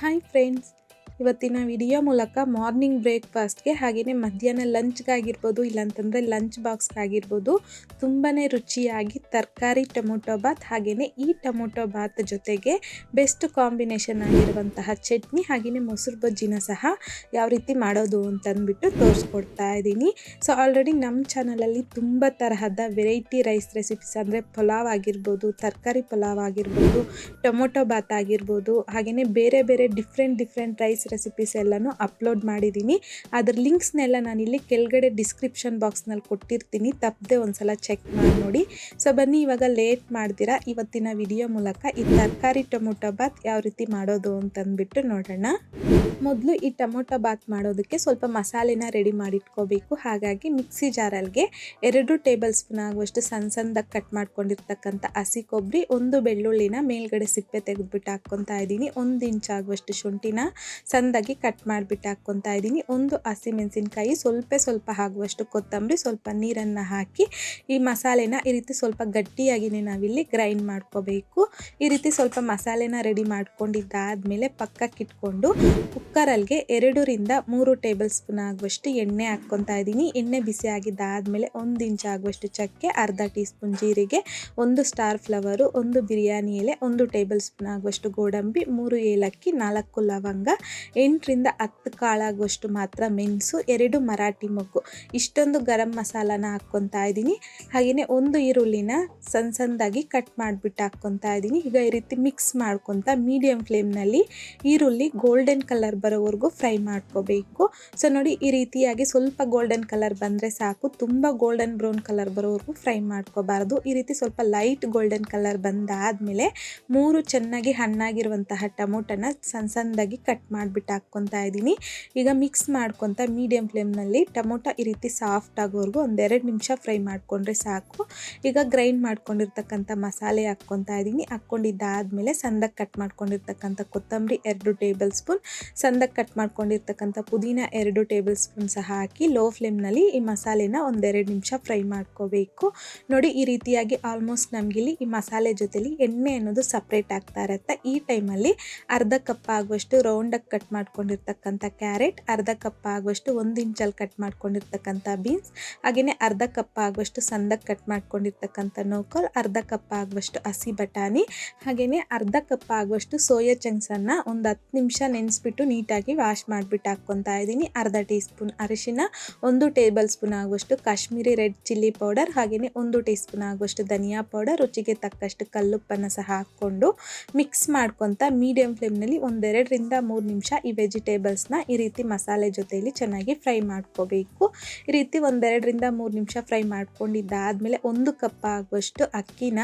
Hi friends, ಇವತ್ತಿನ video ಮೂಲಕ morning ಬ್ರೇಕ್ಫಾಸ್ಟ್ಗೆ ಹಾಗೆಯೇ ಮಧ್ಯಾಹ್ನ ಲಂಚ್ಗಾಗಿರ್ಬೋದು, ಇಲ್ಲಾಂತಂದರೆ ಲಂಚ್ ಬಾಕ್ಸ್ಗಾಗಿರ್ಬೋದು ತುಂಬಾ ರುಚಿಯಾಗಿ ತರಕಾರಿ ಟೊಮೊಟೊ ಬಾತ್ ಹಾಗೆಯೇ ಈ ಟೊಮೊಟೊ ಬಾತ್ ಜೊತೆಗೆ ಬೆಸ್ಟ್ ಕಾಂಬಿನೇಷನ್ ಆಗಿರುವಂತಹ ಚಟ್ನಿ ಹಾಗೆಯೇ ಮೊಸರು ಬಜ್ಜಿನ ಸಹ ಯಾವ ರೀತಿ ಮಾಡೋದು ಅಂತಂದ್ಬಿಟ್ಟು ತೋರಿಸ್ಕೊಡ್ತಾ ಇದ್ದೀನಿ. ಸೊ ಆಲ್ರೆಡಿ ನಮ್ಮ ಚಾನಲಲ್ಲಿ ತುಂಬ ತರಹದ ವೆರೈಟಿ ರೈಸ್ ರೆಸಿಪೀಸ್ ಅಂದರೆ ಪಲಾವ್ ಆಗಿರ್ಬೋದು, ತರಕಾರಿ ಪಲಾವ್ ಆಗಿರ್ಬೋದು, ಟೊಮೊಟೊ ಬಾತ್ ಆಗಿರ್ಬೋದು, ಹಾಗೆಯೇ ಬೇರೆ ಬೇರೆ ಡಿಫ್ರೆಂಟ್ ರೈಸ್ ರೆಸಿಪೀಸ್ ಎಲ್ಲನೂ ಅಪ್ಲೋಡ್ ಮಾಡಿದ್ದೀನಿ. ಅದರ ಲಿಂಕ್ಸ್ನೆಲ್ಲ ನಾನಿಲ್ಲಿ ಕೆಳಗಡೆ ಡಿಸ್ಕ್ರಿಪ್ಷನ್ ಬಾಕ್ಸ್ನಲ್ಲಿ ಕೊಟ್ಟಿರ್ತೀನಿ, ತಪ್ಪದೆ ಒಂದ್ಸಲ ಚೆಕ್ ಮಾಡಿ ನೋಡಿ. ಸೊ ಬನ್ನಿ, ಇವಾಗ ಲೇಟ್ ಮಾಡ್ದಿರಾ ಇವತ್ತಿನ ವಿಡಿಯೋ ಮೂಲಕ ಈ ತರಕಾರಿ ಟೊಮೊಟೊ ಬಾತ್ ಯಾವ ರೀತಿ ಮಾಡೋದು ಅಂತಂದ್ಬಿಟ್ಟು ನೋಡೋಣ. ಮೊದಲು ಈ ಟೊಮೊಟೊ ಬಾತ್ ಮಾಡೋದಕ್ಕೆ ಸ್ವಲ್ಪ ಮಸಾಲೆನ ರೆಡಿ ಮಾಡಿಟ್ಕೋಬೇಕು. ಹಾಗಾಗಿ ಮಿಕ್ಸಿ ಜಾರಲ್ಗೆ 2 ಟೇಬಲ್ ಸ್ಪೂನ್ ಆಗುವಷ್ಟು ಸಣ್ಣದಾಗಿ ಕಟ್ ಮಾಡ್ಕೊಂಡಿರ್ತಕ್ಕಂಥ ಹಸಿ ಕೊಬ್ಬರಿ, 1 ಬೆಳ್ಳುಳ್ಳಿನ ಮೇಲ್ಗಡೆ ಸಿಪ್ಪೆ ತೆಗೆದುಬಿಟ್ಟು ಹಾಕ್ಕೊತಾ ಇದ್ದೀನಿ, 1 ಇಂಚ್ ಆಗುವಷ್ಟು ಶುಂಠಿನ ಸಣ್ಣದಾಗಿ ಕಟ್ ಮಾಡಿಬಿಟ್ಟು ಹಾಕ್ಕೊತಾ ಇದ್ದೀನಿ, 1 ಹಸಿಮೆಣಸಿನ್ಕಾಯಿ, ಸ್ವಲ್ಪ ಆಗುವಷ್ಟು ಕೊತ್ತಂಬರಿ, ಸ್ವಲ್ಪ ನೀರನ್ನು ಹಾಕಿ ಈ ಮಸಾಲೆನ ಈ ರೀತಿ ಸ್ವಲ್ಪ ಗಟ್ಟಿಯಾಗಿನೇ ನಾವಿಲ್ಲಿ ಗ್ರೈಂಡ್ ಮಾಡ್ಕೋಬೇಕು. ಈ ರೀತಿ ಸ್ವಲ್ಪ ಮಸಾಲೆನ ರೆಡಿ ಮಾಡ್ಕೊಂಡಿದ್ದಾದಮೇಲೆ ಪಕ್ಕಕ್ಕಿಟ್ಕೊಂಡು ಕುಕ್ಕರಲ್ಗೆ 2 ರಿಂದ 3 ಟೇಬಲ್ ಸ್ಪೂನ್ ಆಗುವಷ್ಟು ಎಣ್ಣೆ ಹಾಕ್ಕೊತಾ ಇದ್ದೀನಿ. ಎಣ್ಣೆ ಬಿಸಿ ಆಗಿದ್ದಾದಮೇಲೆ 1 ಇಂಚ್ ಆಗುವಷ್ಟು ಚಕ್ಕೆ, ಅರ್ಧ ಟೀ ಸ್ಪೂನ್ ಜೀರಿಗೆ, 1 ಸ್ಟಾರ್ ಫ್ಲವರು, 1 ಬಿರಿಯಾನಿ ಎಲೆ, 1 ಟೇಬಲ್ ಸ್ಪೂನ್ ಆಗುವಷ್ಟು ಗೋಡಂಬಿ, 3 ಏಲಕ್ಕಿ, 4 ಲವಂಗ, 8 ರಿಂದ 10 ಕಾಳಾಗುವಷ್ಟು ಮಾತ್ರ ಮೆಣಸು, 2 ಮರಾಠಿ ಮೊಗ್ಗು, ಇಷ್ಟೊಂದು ಗರಂ ಮಸಾಲಾನ ಹಾಕ್ಕೊತಾ ಇದ್ದೀನಿ. ಹಾಗೆಯೇ 1 ಈರುಳ್ಳಿನ ಸಣ್ಣದಾಗಿ ಕಟ್ ಮಾಡಿಬಿಟ್ಟು ಹಾಕ್ಕೊತಾ ಇದ್ದೀನಿ. ಈಗ ಈ ರೀತಿ ಮಿಕ್ಸ್ ಮಾಡ್ಕೊತಾ ಮೀಡಿಯಂ ಫ್ಲೇಮ್ನಲ್ಲಿ ಈರುಳ್ಳಿ ಗೋಲ್ಡನ್ ಕಲರ್ ಬರೋವರೆಗೂ ಫ್ರೈ ಮಾಡ್ಕೋಬೇಕು. ಸೊ ನೋಡಿ, ಈ ರೀತಿಯಾಗಿ ಸ್ವಲ್ಪ ಗೋಲ್ಡನ್ ಕಲರ್ ಬಂದರೆ ಸಾಕು, ತುಂಬ ಗೋಲ್ಡನ್ ಬ್ರೌನ್ ಕಲರ್ ಬರೋವರೆಗೂ ಫ್ರೈ ಮಾಡ್ಕೋಬಾರ್ದು. ಈ ರೀತಿ ಸ್ವಲ್ಪ ಲೈಟ್ ಗೋಲ್ಡನ್ ಕಲರ್ ಬಂದಾದಮೇಲೆ 3 ಚೆನ್ನಾಗಿ ಹಣ್ಣಾಗಿರುವಂತಹ ಟೊಮೊಟೊನ ಸಣ್ಣದಾಗಿ ಕಟ್ ಮಾಡಿಬಿಟ್ಟು ಹಾಕ್ಕೊತಾ ಇದ್ದೀನಿ. ಈಗ ಮಿಕ್ಸ್ ಮಾಡ್ಕೊತಾ ಮೀಡಿಯಂ ಫ್ಲೇಮ್ನಲ್ಲಿ ಟೊಮೊಟೊ ಈ ರೀತಿ ಸಾಫ್ಟ್ ಆಗೋವರೆಗೂ 1-2 ನಿಮಿಷ ಫ್ರೈ ಮಾಡಿಕೊಂಡ್ರೆ ಸಾಕು. ಈಗ ಗ್ರೈಂಡ್ ಮಾಡ್ಕೊಂಡಿರ್ತಕ್ಕಂಥ ಮಸಾಲೆ ಹಾಕ್ಕೊತಾ ಇದ್ದೀನಿ. ಹಾಕ್ಕೊಂಡಿದ್ದಾದಮೇಲೆ ಸಣ್ಣದಾಗಿ ಕಟ್ ಮಾಡ್ಕೊಂಡಿರ್ತಕ್ಕಂಥ ಕೊತ್ತಂಬರಿ 2 ಟೇಬಲ್ ಸ್ಪೂನ್, ಸಣ್ಣದಾಗಿ ಕಟ್ ಮಾಡ್ಕೊಂಡಿರ್ತಕ್ಕಂಥ ಪುದೀನ 2 ಟೇಬಲ್ ಸ್ಪೂನ್ ಸಹ ಹಾಕಿ ಲೋ ಫ್ಲೇಮ್ನಲ್ಲಿ ಈ ಮಸಾಲೆನ 1-2 ನಿಮಿಷ ಫ್ರೈ ಮಾಡ್ಕೋಬೇಕು. ನೋಡಿ, ಈ ರೀತಿಯಾಗಿ ಆಲ್ಮೋಸ್ಟ್ ನಮಗಿಲ್ಲಿ ಈ ಮಸಾಲೆ ಜೊತೆಲಿ ಎಣ್ಣೆ ಅನ್ನೋದು ಸಪ್ರೇಟ್ ಆಗ್ತಾ ಇರುತ್ತೆ. ಈ ಟೈಮಲ್ಲಿ ಅರ್ಧ ಕಪ್ ಆಗುವಷ್ಟು ರೌಂಡಾಗಿ ಕಟ್ ಮಾಡ್ಕೊಂಡಿರ್ತಕ್ಕಂಥ ಕ್ಯಾರೆಟ್, ಅರ್ಧ ಕಪ್ ಆಗುವಷ್ಟು 1 ಇಂಚಲ್ಲಿ ಕಟ್ ಮಾಡ್ಕೊಂಡಿರ್ತಕ್ಕಂಥ ಬೀನ್ಸ್, ಹಾಗೆಯೇ ಅರ್ಧ ಕಪ್ ಆಗುವಷ್ಟು ಸಣ್ಣದಾಗಿ ಕಟ್ ಮಾಡ್ಕೊಂಡಿರ್ತಕ್ಕಂಥ ನೋಕೋಲ್, ಅರ್ಧ ಕಪ್ ಆಗುವಷ್ಟು ಹಸಿ ಬಟಾಣಿ, ಹಾಗೆಯೇ ಅರ್ಧ ಕಪ್ ಆಗುವಷ್ಟು ಸೋಯಾ ಚಂಕ್ಸನ್ನು 10 ನಿಮಿಷ ನೆನೆಸ್ಬಿಟ್ಟು ನೀಟಾಗಿ ವಾಶ್ ಮಾಡಿಬಿಟ್ಟು ಹಾಕ್ಕೊತಾ ಇದ್ದೀನಿ. ಅರ್ಧ ಟೀ ಸ್ಪೂನ್ ಅರಿಶಿನ, 1 ಟೇಬಲ್ ಸ್ಪೂನ್ ಆಗುವಷ್ಟು ಕಾಶ್ಮೀರಿ ರೆಡ್ ಚಿಲ್ಲಿ ಪೌಡರ್, ಹಾಗೆಯೇ 1 ಟೀ ಸ್ಪೂನ್ ಆಗುವಷ್ಟು ಧನಿಯಾ ಪೌಡರ್, ರುಚಿಗೆ ತಕ್ಕಷ್ಟು ಕಲ್ಲುಪ್ಪನ್ನು ಸಹ ಹಾಕ್ಕೊಂಡು ಮಿಕ್ಸ್ ಮಾಡ್ಕೊತಾ ಮೀಡಿಯಂ ಫ್ಲೇಮ್ನಲ್ಲಿ 1-2 ರಿಂದ 3 ನಿಮಿಷ ಈ ವೆಜಿಟೇಬಲ್ಸ್ನ ಈ ರೀತಿ ಮಸಾಲೆ ಜೊತೆಯಲ್ಲಿ ಚೆನ್ನಾಗಿ ಫ್ರೈ ಮಾಡ್ಕೋಬೇಕು. ಈ ರೀತಿ 1-2 ರಿಂದ 3 ನಿಮಿಷ ಫ್ರೈ ಮಾಡ್ಕೊಂಡಿದ್ದಾದಮೇಲೆ 1 ಕಪ್ ಆಗುವಷ್ಟು ಅಕ್ಕಿನ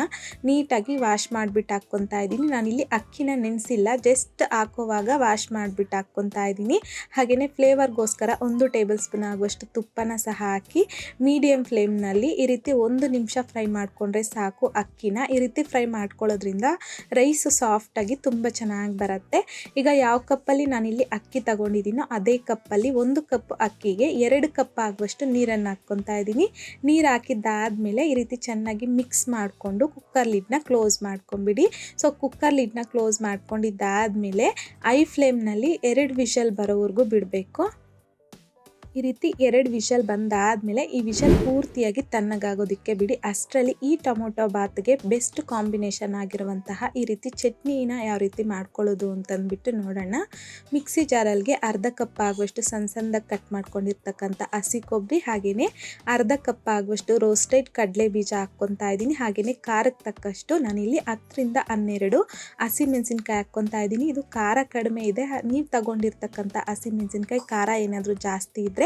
ನೀಟಾಗಿ ವಾಶ್ ಮಾಡಿಬಿಟ್ಟು ಹಾಕ್ಕೊತಾ ಇದ್ದೀನಿ. ನಾನಿಲ್ಲಿ ಅಕ್ಕಿನ ನೆನೆಸಿಲ್ಲ, ಜಸ್ಟ್ ಹಾಕೋವಾಗ ವಾಶ್ ಮಾಡಿಬಿಟ್ಟು ಹಾಕ್ಕೊತಾ ಇದ್ದೀನಿ. ಹಾಗೆಯೇ ಫ್ಲೇವರ್ಗೋಸ್ಕರ 1 ಟೇಬಲ್ ಸ್ಪೂನ್ ಆಗುವಷ್ಟು ತುಪ್ಪನ ಸಹ ಹಾಕಿ ಮೀಡಿಯಂ ಫ್ಲೇಮ್ನಲ್ಲಿ ಈ ರೀತಿ 1 ನಿಮಿಷ ಫ್ರೈ ಮಾಡಿಕೊಂಡ್ರೆ ಸಾಕು. ಅಕ್ಕಿನ ಈ ರೀತಿ ಫ್ರೈ ಮಾಡ್ಕೊಳ್ಳೋದ್ರಿಂದ ರೈಸು ಸಾಫ್ಟಾಗಿ ತುಂಬ ಚೆನ್ನಾಗಿ ಬರುತ್ತೆ. ಈಗ ಯಾವ ಕಪ್ಪಲ್ಲಿ ನಾನಿಲ್ಲಿ ಅಕ್ಕಿ ತಗೊಂಡಿದ್ದೀನೋ ಅದೇ ಕಪ್ಪಲ್ಲಿ 1 ಕಪ್ ಅಕ್ಕಿಗೆ 2 ಕಪ್ ಆಗುವಷ್ಟು ನೀರನ್ನು ಹಾಕ್ಕೊತಾ ಇದ್ದೀನಿ. ನೀರು ಹಾಕಿದ್ದಾದಮೇಲೆ ಈ ರೀತಿ ಚೆನ್ನಾಗಿ ಮಿಕ್ಸ್ ಮಾಡಿಕೊಂಡು ಕುಕ್ಕರ್ ಲಿಡ್ನ ಕ್ಲೋಸ್ ಮಾಡ್ಕೊಂಬಿಡಿ. ಸೊ ಕುಕ್ಕರ್ ಲಿಡ್ನ ಕ್ಲೋಸ್ ಮಾಡ್ಕೊಂಡಿದ್ದಾದಮೇಲೆ ಐ ಫ್ಲೇಮ್ನಲ್ಲಿ 2 ವಿಷಲ್ ಬರೋವರೆಗೂ ಬಿಡಬೇಕು. ಈ ರೀತಿ 2 ವಿಷಲ್ ಬಂದಾದಮೇಲೆ ಈ ವಿಷಲ್ ಪೂರ್ತಿಯಾಗಿ ತಣ್ಣಗಾಗೋದಕ್ಕೆ ಬಿಡಿ. ಅಷ್ಟರಲ್ಲಿ ಈ ಟೊಮೊಟೊ ಬಾತ್ಗೆ ಬೆಸ್ಟ್ ಕಾಂಬಿನೇಷನ್ ಆಗಿರುವಂತಹ ಈ ರೀತಿ ಚಟ್ನಿನ ಯಾವ ರೀತಿ ಮಾಡ್ಕೊಳ್ಳೋದು ಅಂತಂದ್ಬಿಟ್ಟು ನೋಡೋಣ. ಮಿಕ್ಸಿ ಜಾರಲ್ಗೆ ಅರ್ಧ ಕಪ್ ಆಗುವಷ್ಟು ಸಣ್ಣದಾಗಿ ಕಟ್ ಮಾಡ್ಕೊಂಡಿರ್ತಕ್ಕಂಥ ಹಸಿ ಕೊಬ್ಬರಿ, ಹಾಗೆಯೇ ಅರ್ಧ ಕಪ್ ಆಗುವಷ್ಟು ರೋಸ್ಟೆಡ್ ಕಡಲೆ ಬೀಜ ಹಾಕ್ಕೊತಾ ಇದ್ದೀನಿ. ಹಾಗೆಯೇ ಖಾರಕ್ಕೆ ತಕ್ಕಷ್ಟು ನಾನಿಲ್ಲಿ 10 ರಿಂದ 12 ಹಸಿಮೆಣಸಿನ್ಕಾಯಿ ಹಾಕ್ಕೊತಾ ಇದ್ದೀನಿ. ಇದು ಖಾರ ಕಡಿಮೆ ಇದೆ, ನೀವು ತಗೊಂಡಿರ್ತಕ್ಕಂಥ ಹಸಿಮೆಣಸಿನ್ಕಾಯಿ ಖಾರ ಏನಾದರೂ ಜಾಸ್ತಿ ಇದ್ದರೆ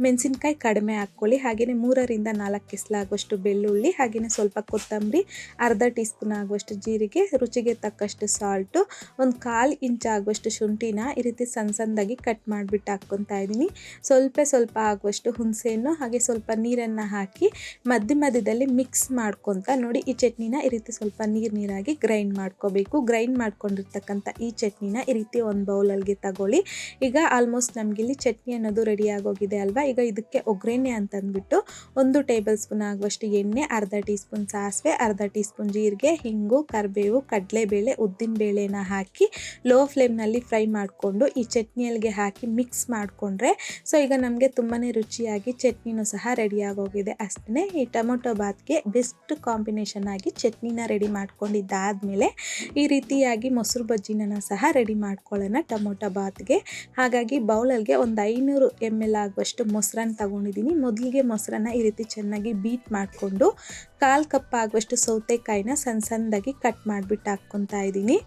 ಮೆಣಸಿನ್ಕಾಯಿ ಕಡಿಮೆ ಹಾಕ್ಕೊಳ್ಳಿ. ಹಾಗೆಯೇ 3 ರಿಂದ 4 ಎಸ್ಲಾಗುವಷ್ಟು ಬೆಳ್ಳುಳ್ಳಿ, ಹಾಗೆಯೇ ಸ್ವಲ್ಪ ಕೊತ್ತಂಬರಿ, ಅರ್ಧ ಟೀ ಸ್ಪೂನ್ ಆಗುವಷ್ಟು ಜೀರಿಗೆ, ರುಚಿಗೆ ತಕ್ಕಷ್ಟು ಸಾಲ್ಟು, 1/4 ಇಂಚ್ ಆಗುವಷ್ಟು ಶುಂಠಿನ ಈ ರೀತಿ ಸಣ್ಣದಾಗಿ ಕಟ್ ಮಾಡಿಬಿಟ್ಟು ಹಾಕ್ಕೊತಾ ಇದ್ದೀನಿ. ಸ್ವಲ್ಪ ಆಗುವಷ್ಟು ಹುಣಸೆಹಣ್ಣು, ಹಾಗೆ ಸ್ವಲ್ಪ ನೀರನ್ನು ಹಾಕಿ ಮಧ್ಯದಲ್ಲಿ ಮಿಕ್ಸ್ ಮಾಡ್ಕೊತಾ ನೋಡಿ, ಈ ಚಟ್ನಿನ ಈ ರೀತಿ ಸ್ವಲ್ಪ ನೀರಾಗಿ ಗ್ರೈಂಡ್ ಮಾಡ್ಕೋಬೇಕು. ಗ್ರೈಂಡ್ ಮಾಡ್ಕೊಂಡಿರ್ತಕ್ಕಂಥ ಈ ಚಟ್ನಿನ ಈ ರೀತಿ ಒಂದು ಬೌಲಲ್ಗೆ ತಗೊಳ್ಳಿ. ಈಗ ಆಲ್ಮೋಸ್ಟ್ ನಮಗಿಲ್ಲಿ ಚಟ್ನಿ ಅನ್ನೋದು ರೆಡಿ ಆಗೋಗಿ ಆಗೋಗಿದೆ ಅಲ್ವಾ. ಈಗ ಇದಕ್ಕೆ ಒಗ್ಗರಣೆ ಅಂತಂದ್ಬಿಟ್ಟು 1 ಟೇಬಲ್ ಸ್ಪೂನ್ ಆಗುವಷ್ಟು ಎಣ್ಣೆ, ಅರ್ಧ ಟೀ ಸ್ಪೂನ್ ಸಾಸಿವೆ, ಅರ್ಧ ಟೀ ಸ್ಪೂನ್ ಜೀರಿಗೆ, ಹಿಂಗು, ಕರಿಬೇವು, ಕಡಲೆಬೇಳೆ, ಉದ್ದಿನ ಬೇಳೆನ ಹಾಕಿ ಲೋ ಫ್ಲೇಮ್ನಲ್ಲಿ ಫ್ರೈ ಮಾಡಿಕೊಂಡು ಈ ಚಟ್ನಿಯಲ್ಲಿಗೆ ಹಾಕಿ ಮಿಕ್ಸ್ ಮಾಡಿಕೊಂಡ್ರೆ ಸೊ ಈಗ ನಮಗೆ ತುಂಬಾ ರುಚಿಯಾಗಿ ಚಟ್ನಿನೂ ಸಹ ರೆಡಿ ಆಗೋಗಿದೆ. ಅಷ್ಟೇ ಈ ಟೊಮೊಟೊ ಬಾತ್ಗೆ ಬೆಸ್ಟ್ ಕಾಂಬಿನೇಷನ್ ಆಗಿ ಚಟ್ನಿನ ರೆಡಿ ಮಾಡ್ಕೊಂಡಿದ್ದಾದಮೇಲೆ ಈ ರೀತಿಯಾಗಿ ಮೊಸರು ಬಜ್ಜಿನ ಸಹ ರೆಡಿ ಮಾಡ್ಕೊಳ್ಳೋಣ ಟೊಮೊಟೊ ಬಾತ್ಗೆ. ಹಾಗಾಗಿ ಬೌಲಲ್ಗೆ ಒಂದು 500 ml ಆಗುವಷ್ಟು ಮೊಸರನ್ನ ತಗೊಂಡಿದ್ದೀನಿ. ಮೊದಲಿಗೆ ಮೊಸರನ್ನ ಈ ರೀತಿ ಚೆನ್ನಾಗಿ ಬೀಟ್ ಮಾಡಿಕೊಂಡು 1/4 ಕಪ್ ಆಗುವಷ್ಟು ಸೌತೆಕಾಯಿನ ಸಣ್ಣದಾಗಿ ಕಟ್ ಮಾಡಿಬಿಟ್ಟು ಹಾಕ್ಕೊತಾ ಇದ್ದೀನಿ.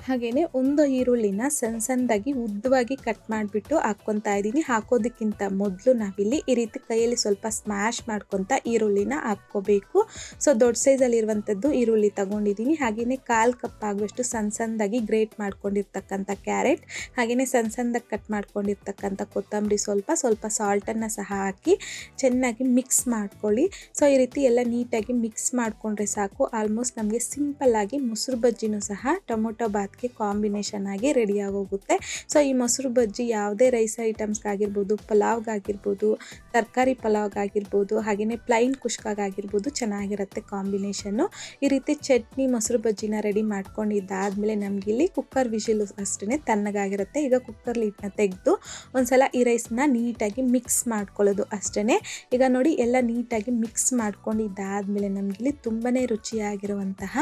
ಹಾಗೆಯೇ ಒಂದು ಈರುಳ್ಳಿನ ಸಣ್ಣದಾಗಿ ಉದ್ದವಾಗಿ ಕಟ್ ಮಾಡಿಬಿಟ್ಟು ಹಾಕ್ಕೊತಾ ಇದ್ದೀನಿ. ಹಾಕೋದಕ್ಕಿಂತ ಮೊದಲು ನಾವಿಲ್ಲಿ ಈ ರೀತಿ ಕೈಯಲ್ಲಿ ಸ್ವಲ್ಪ ಸ್ಮ್ಯಾಶ್ ಮಾಡ್ಕೊತಾ ಈರುಳ್ಳಿನ ಹಾಕ್ಕೋಬೇಕು. ಸೊ ದೊಡ್ಡ ಸೈಜಲ್ಲಿರುವಂಥದ್ದು ಈರುಳ್ಳಿ ತಗೊಂಡಿದ್ದೀನಿ. ಹಾಗೆಯೇ 1/4 ಕಪ್ ಆಗುವಷ್ಟು ಸಣ್ಣದಾಗಿ ಗ್ರೇಟ್ ಮಾಡ್ಕೊಂಡಿರ್ತಕ್ಕಂಥ ಕ್ಯಾರೆಟ್, ಹಾಗೆಯೇ ಸಣ್ಣದಾಗಿ ಕಟ್ ಮಾಡ್ಕೊಂಡಿರ್ತಕ್ಕಂಥ ಕೊತ್ತಂಬರಿ, ಸ್ವಲ್ಪ ಸಾಲ್ಟನ್ನು ಸಹ ಹಾಕಿ ಚೆನ್ನಾಗಿ ಮಿಕ್ಸ್ ಮಾಡ್ಕೊಳ್ಳಿ. ಸೊ ಈ ರೀತಿ ಎಲ್ಲ ನೀಟಾಗಿ ಮಿಕ್ಸ್ ಮಾಡಿಕೊಂಡ್ರೆ ಸಾಕು. ಆಲ್ಮೋಸ್ಟ್ ನಮಗೆ ಸಿಂಪಲ್ಲಾಗಿ ಮೊಸರು ಬಜ್ಜಿನೂ ಸಹ ಟೊಮೊಟೊ ಬಾತ್ ಕಾಂಬಿನೇಷನ್ ಆಗಿ ರೆಡಿ ಆಗೋಗುತ್ತೆ. ಸೊ ಈ ಮೊಸರು ಬಜ್ಜಿ ಯಾವುದೇ ರೈಸ್ ಐಟಮ್ಸ್ಗಾಗಿರ್ಬೋದು, ಪಲಾವ್ಗಾಗಿರ್ಬೋದು, ತರಕಾರಿ ಪಲಾವ್ಗಾಗಿರ್ಬೋದು, ಹಾಗೆಯೇ ಪ್ಲೈನ್ ಕುಷ್ಕಾಗಿರ್ಬೋದು ಚೆನ್ನಾಗಿರುತ್ತೆ ಕಾಂಬಿನೇಷನ್ನು. ಈ ರೀತಿ ಚಟ್ನಿ ಮೊಸರು ಬಜ್ಜಿನ ರೆಡಿ ಮಾಡ್ಕೊಂಡಿದ್ದಾದಮೇಲೆ ನಮಗಿಲ್ಲಿ ಕುಕ್ಕರ್ ವಿಷಿಲು ಅಷ್ಟೇ ತಣ್ಣಗಾಗಿರುತ್ತೆ. ಈಗ ಕುಕ್ಕರ್ ಲೀಡ್ನ ತೆಗೆದು ಒಂದ್ಸಲ ಈ ರೈಸ್ನ ನೀಟಾಗಿ ಮಿಕ್ಸ್ ಮಾಡ್ಕೊಳ್ಳೋದು ಅಷ್ಟೇ. ಈಗ ನೋಡಿ ಎಲ್ಲ ನೀಟಾಗಿ ಮಿಕ್ಸ್ ಮಾಡ್ಕೊಂಡಿದ್ದಾದಮೇಲೆ ನಮಗಿಲ್ಲಿ ತುಂಬಾ ರುಚಿಯಾಗಿರುವಂತಹ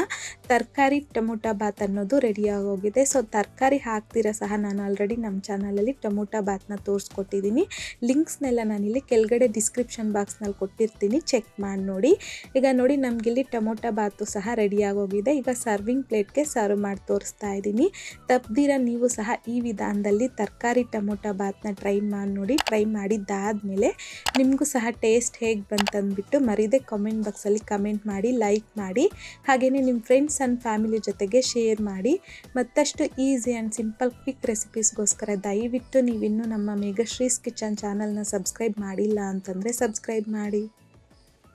ತರಕಾರಿ ಟೊಮೊಟೊ ಬಾತ್ ಅನ್ನೋದು ರೆಡಿ ಆಗೋಗಿದೆ. ಸೊ ತರಕಾರಿ ಹಾಕ್ತಿರೋ ಸಹ ನಾನು ಆಲ್ರೆಡಿ ನಮ್ಮ ಚಾನಲಲ್ಲಿ ಟೊಮೊಟೊ ಬಾತ್ನ ತೋರಿಸ್ಕೊಟ್ಟಿದ್ದೀನಿ. ಲಿಂಕ್ಸ್ನೆಲ್ಲ ನಾನಿಲ್ಲಿ ಕೆಳಗಡೆ ಡಿಸ್ಕ್ರಿಪ್ಷನ್ ಬಾಕ್ಸ್ನಲ್ಲಿ ಕೊಟ್ಟಿರ್ತೀನಿ, ಚೆಕ್ ಮಾಡಿ ನೋಡಿ. ಈಗ ನೋಡಿ ನಮಗಿಲ್ಲಿ ಟೊಮೊಟೊ ಬಾತು ಸಹ ರೆಡಿ ಆಗೋಗಿದೆ. ಈಗ ಸರ್ವಿಂಗ್ ಪ್ಲೇಟ್ಗೆ ಸರ್ವ್ ಮಾಡಿ ತೋರಿಸ್ತಾ ಇದ್ದೀನಿ. ತಪ್ಪದಿರ ನೀವು ಸಹ ಈ ವಿಧಾನದಲ್ಲಿ ತರಕಾರಿ ಟೊಮೊಟೊ ಬಾತ್ನ ಟ್ರೈ ಮಾಡಿ ನೋಡಿ. ಟ್ರೈ ಮಾಡಿದ್ದಾದಮೇಲೆ ನಿಮಗೂ ಸಹ ಟೇಸ್ಟ್ ಹೇಗೆ ಬಂತಂದ್ಬಿಟ್ಟು ಮರೀದೆ ಕಾಮೆಂಟ್ ಬಾಕ್ಸಲ್ಲಿ ಕಮೆಂಟ್ ಮಾಡಿ, ಲೈಕ್ ಮಾಡಿ, ಹಾಗೆಯೇ ನಿಮ್ಮ ಫ್ರೆಂಡ್ಸ್ ಆ್ಯಂಡ್ ಫ್ಯಾಮಿಲಿ ಜೊತೆಗೆ ಶೇರ್ ಮಾಡಿ. ಮತ್ತಷ್ಟು ಈಸಿ ಆ್ಯಂಡ್ ಸಿಂಪಲ್ ಕ್ವಿಕ್ ರೆಸಿಪೀಸ್ಗೋಸ್ಕರ ದಯವಿಟ್ಟು ನೀವಿನ್ನೂ ನಮ್ಮ ಮೇಘಶ್ರೀಸ್ ಕಿಚನ್ ಚಾನಲ್ನ ಸಬ್ಸ್ಕ್ರೈಬ್ ಮಾಡಿಲ್ಲ ಅಂತಂದರೆ ಸಬ್ಸ್ಕ್ರೈಬ್ ಮಾಡಿ.